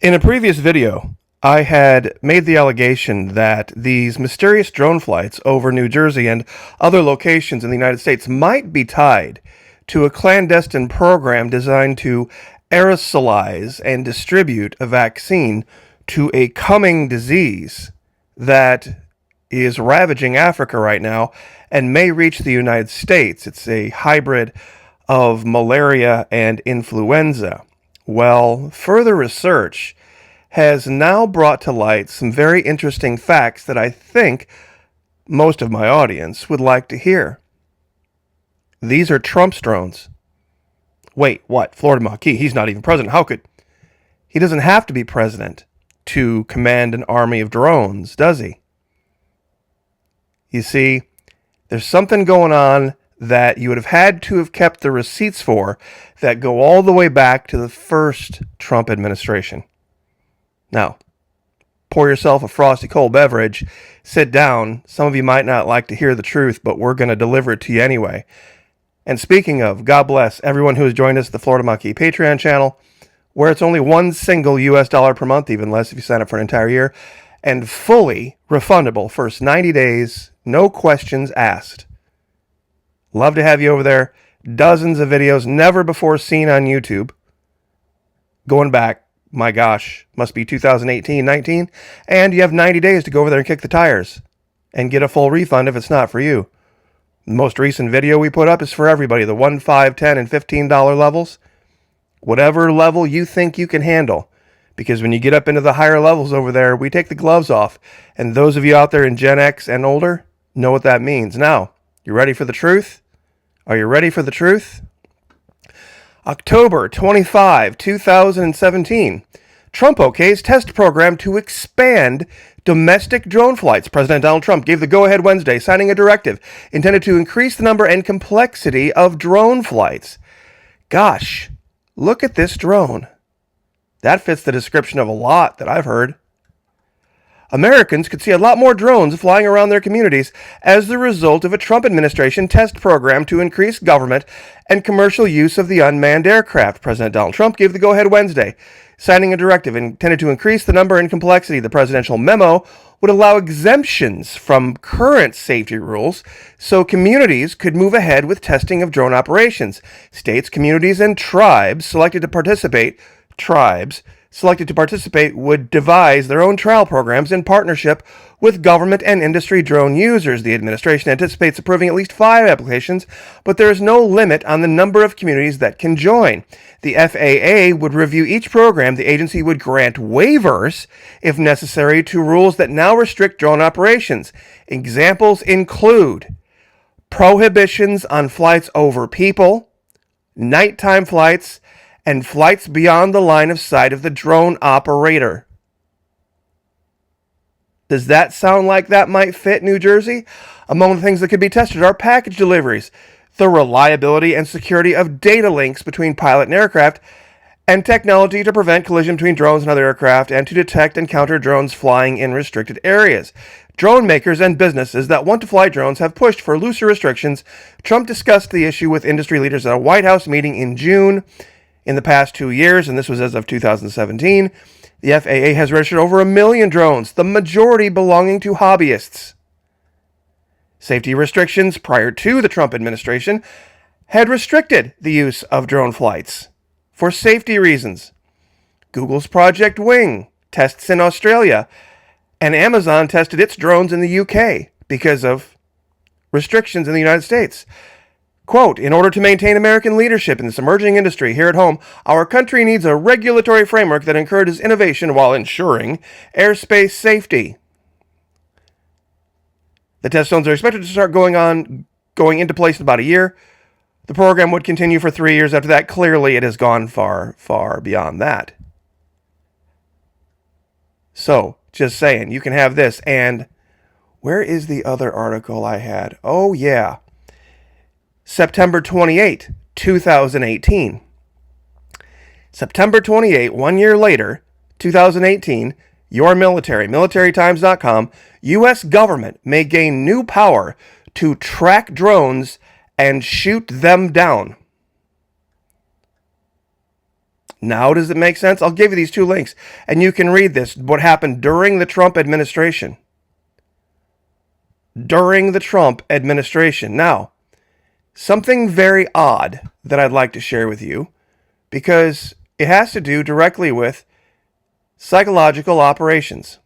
In a previous video, I had made the allegation that these mysterious drone flights over New Jersey and other locations in the United States might be tied to a clandestine program designed to aerosolize and distribute a vaccine to a coming disease that is ravaging Africa right now and may reach the United States. It's a hybrid of malaria and influenza. Well, further research has now brought to light some very interesting facts that I think most of my audience would like to hear. These are Trump's drones. Wait, what? Florida Maquis, he's not even president. How could... He doesn't have to be president to command an army of drones, does he? You see, there's something going on that you would have had to have kept the receipts for that go all the way back to the first Trump administration. Now, pour yourself a frosty cold beverage, sit down. Some of you might not like to hear the truth, but we're going to deliver it to you anyway. And speaking of, God bless everyone who has joined us at the Florida Maquis Patreon channel, where it's only one single US dollar per month, even less if you sign up for an entire year, and fully refundable first 90 days, no questions asked. Love to have you over there. Dozens of videos never before seen on YouTube. Going back, my gosh, must be 2018, 19. And you have 90 days to go over there and kick the tires and get a full refund if it's not for you. The most recent video we put up is for everybody, the $1, $5, $10, and $15 levels. Whatever level you think you can handle. Because when you get up into the higher levels over there, we take the gloves off. And those of you out there in Gen X and older know what that means. Now, you ready for the truth? Are you ready for the truth? October 25, 2017. Trump okays test program to expand domestic drone flights. President Donald Trump gave the go-ahead Wednesday, signing a directive intended to increase the number and complexity of drone flights. Gosh, look at this drone. That fits the description of a lot that I've heard. Americans could see a lot more drones flying around their communities as the result of a Trump administration test program to increase government and commercial use of the unmanned aircraft. President Donald Trump gave the go-ahead Wednesday, signing a directive intended to increase the number and complexity. The presidential memo would allow exemptions from current safety rules so communities could move ahead with testing of drone operations. States, communities, and tribes selected to participate would devise their own trial programs in partnership with government and industry drone users. The administration anticipates approving at least 5 applications, but there is no limit on the number of communities that can join. The FAA would review each program. The agency would grant waivers, if necessary, to rules that now restrict drone operations. Examples include prohibitions on flights over people, nighttime flights, and flights beyond the line of sight of the drone operator. Does that sound like that might fit New Jersey? Among the things that could be tested are package deliveries, the reliability and security of data links between pilot and aircraft, and technology to prevent collision between drones and other aircraft and to detect and counter drones flying in restricted areas. Drone makers and businesses that want to fly drones have pushed for looser restrictions. Trump discussed the issue with industry leaders at a White House meeting in June. In the past 2 years, and this was as of 2017, the FAA has registered over 1 million drones, the majority belonging to hobbyists. Safety restrictions prior to the Trump administration had restricted the use of drone flights for safety reasons. Google's Project Wing tests in Australia, and Amazon tested its drones in the UK because of restrictions in the United States. Quote, in order to maintain American leadership in this emerging industry here at home, our country needs a regulatory framework that encourages innovation while ensuring airspace safety. The test zones are expected to start going into place in about a year. The program would continue for 3 years after that. Clearly, it has gone far, far beyond that. So, just saying, you can have this. And where is the other article I had? Oh, yeah. September 28, 2018. September 28, 1 year later, 2018, your military, militarytimes.com, U.S. government may gain new power to track drones and shoot them down. Now does it make sense? I'll give you these two links, and you can read this, what happened during the Trump administration. During the Trump administration. Now, something very odd that I'd like to share with you, because it has to do directly with psychological operations.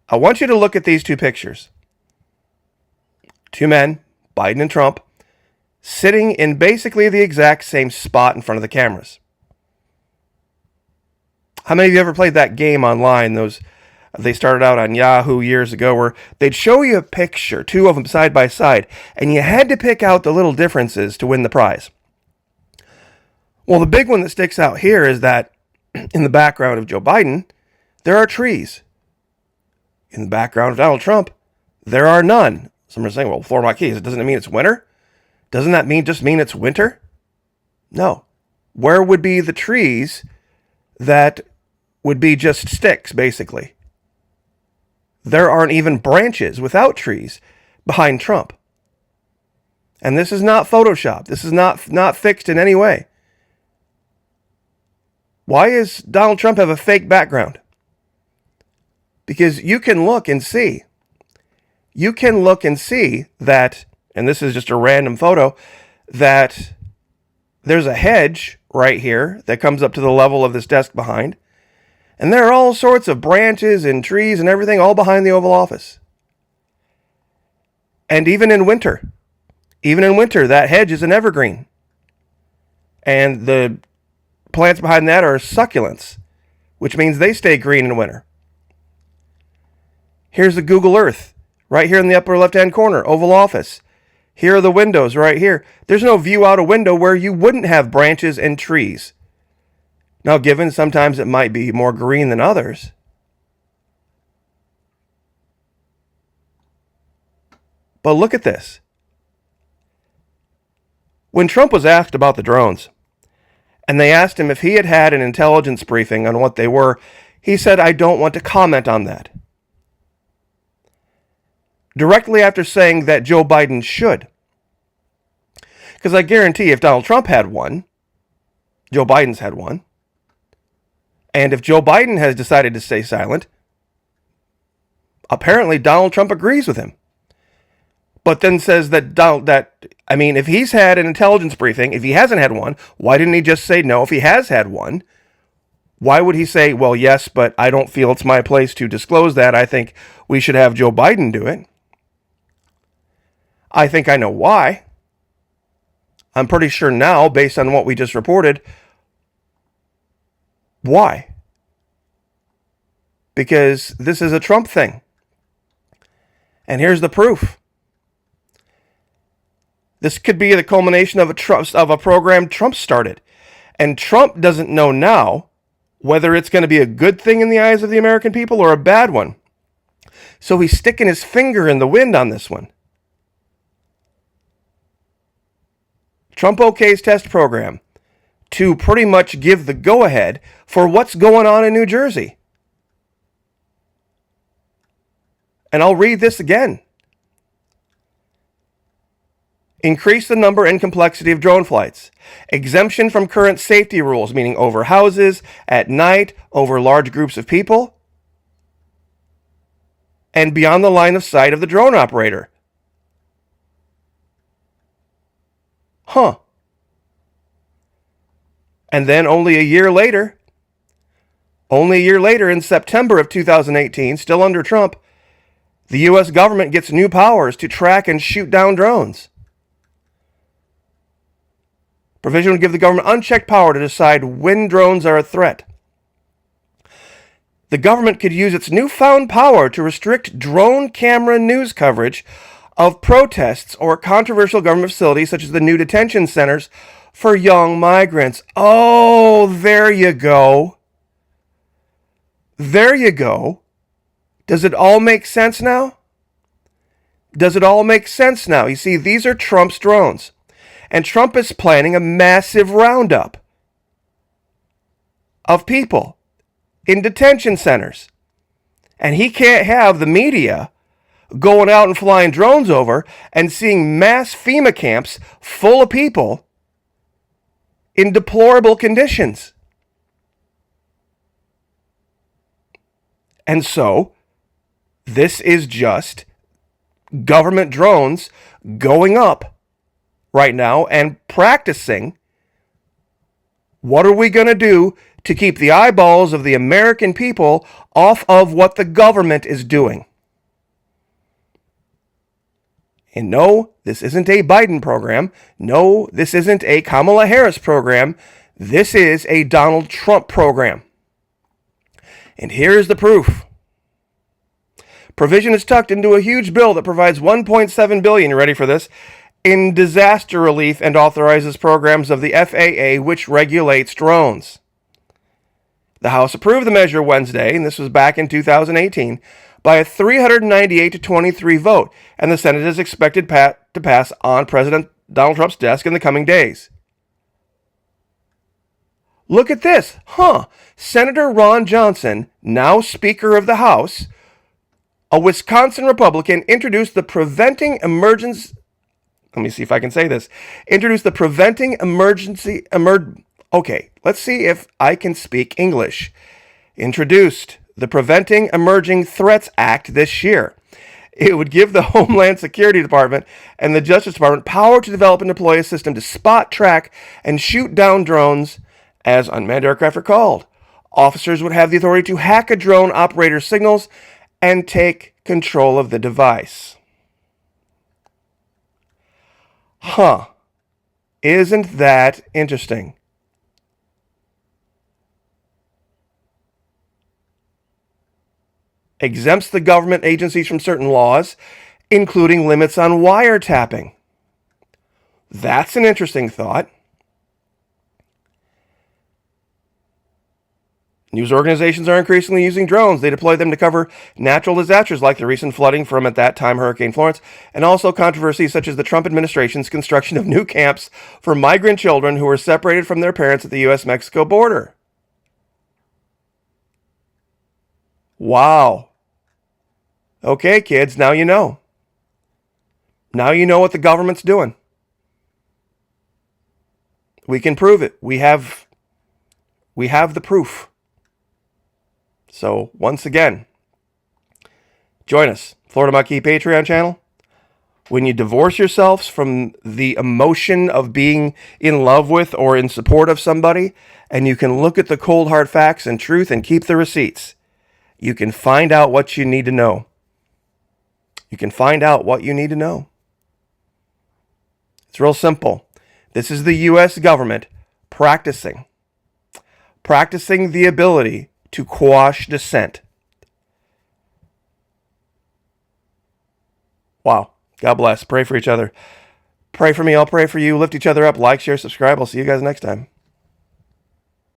I want you to look at these two pictures. Two men, Biden and Trump, sitting in basically the exact same spot in front of the cameras. How many of you ever played that game online? They started out on Yahoo years ago, where they'd show you a picture, two of them side by side, and you had to pick out the little differences to win the prize. Well, the big one that sticks out here is that in the background of Joe Biden, there are trees. In the background of Donald Trump, there are none. Some are saying, well, Florida Marquis, doesn't it mean it's winter? Doesn't that just mean it's winter? No. Where would be the trees that would be just sticks, basically? There aren't even branches without trees behind Trump. And this is not Photoshop. This is not fixed in any way. Why does Donald Trump have a fake background? Because you can look and see. You can look and see that, and this is just a random photo, that there's a hedge right here that comes up to the level of this desk behind. And there are all sorts of branches and trees and everything all behind the Oval Office. And even in winter, that hedge is an evergreen. And the plants behind that are succulents, which means they stay green in winter. Here's the Google Earth, right here in the upper left-hand corner, Oval Office. Here are the windows right here. There's no view out a window where you wouldn't have branches and trees. Now, given sometimes it might be more green than others, but look at this. When Trump was asked about the drones, and they asked him if he had had an intelligence briefing on what they were, he said, "I don't want to comment on that." Directly after saying that Joe Biden should. Because I guarantee if Donald Trump had one, Joe Biden's had one. And if Joe Biden has decided to stay silent, apparently Donald Trump agrees with him. But then says if he's had an intelligence briefing, if he hasn't had one, why didn't he just say no? If he has had one, why would he say, well, yes, but I don't feel it's my place to disclose that. I think we should have Joe Biden do it. I think I know why. I'm pretty sure now, based on what we just reported, why? Because this is a Trump thing. And here's the proof. This could be the culmination of a program Trump started. And Trump doesn't know now whether it's going to be a good thing in the eyes of the American people or a bad one. So he's sticking his finger in the wind on this one. Trump okays test program to pretty much give the go-ahead for what's going on in New Jersey. And I'll read this again. Increase the number and complexity of drone flights. Exemption from current safety rules, meaning over houses, at night, over large groups of people, and beyond the line of sight of the drone operator. Huh. And then only a year later, in September of 2018, still under Trump, the U.S. government gets new powers to track and shoot down drones. Provision would give the government unchecked power to decide when drones are a threat. The government could use its newfound power to restrict drone camera news coverage of protests or controversial government facilities such as the new detention centers for young migrants. Oh, there you go. There you go. Does it all make sense now? Does it all make sense now? You see, these are Trump's drones. And Trump is planning a massive roundup of people in detention centers. And he can't have the media going out and flying drones over and seeing mass FEMA camps full of people in deplorable conditions. And so, this is just government drones going up right now and practicing. What are we going to do to keep the eyeballs of the American people off of what the government is doing? And no, this isn't a Biden program. No, this isn't a Kamala Harris program. This is a Donald Trump program. And here's the proof. Provision is tucked into a huge bill that provides $1.7 billion, you ready for this, in disaster relief and authorizes programs of the FAA which regulates drones. The House approved the measure Wednesday, and this was back in 2018, by a 398 to 23 vote, and the Senate is expected to pass on President Donald Trump's desk in the coming days. Look at this. Senator Ron Johnson, now Speaker of the House, a Wisconsin Republican, introduced the Preventing Emergency... Let me see if I can say this. Introduced the Preventing Emergency... Okay, let's see if I can speak English. Introduced the Preventing Emerging Threats Act this year. It would give the Homeland Security Department and the Justice Department power to develop and deploy a system to spot, track, and shoot down drones, as unmanned aircraft are called. Officers would have the authority to hack a drone operator's signals and take control of the device. Isn't that interesting? Exempts the government agencies from certain laws, including limits on wiretapping. That's an interesting thought. News organizations are increasingly using drones. They deploy them to cover natural disasters like the recent flooding from, at that time, Hurricane Florence, and also controversies such as the Trump administration's construction of new camps for migrant children who were separated from their parents at the U.S.-Mexico border. Wow. Okay, kids, now you know. Now you know what the government's doing. We can prove it. We have the proof. So, once again, join us, Florida Maquis Patreon channel. When you divorce yourselves from the emotion of being in love with or in support of somebody, and you can look at the cold hard facts and truth and keep the receipts, you can find out what you need to know. You can find out what you need to know. It's real simple. This is the U.S. government practicing the ability to quash dissent. Wow. God bless. Pray for each other. Pray for me. I'll pray for you. Lift each other up. Like, share, subscribe. I'll see you guys next time.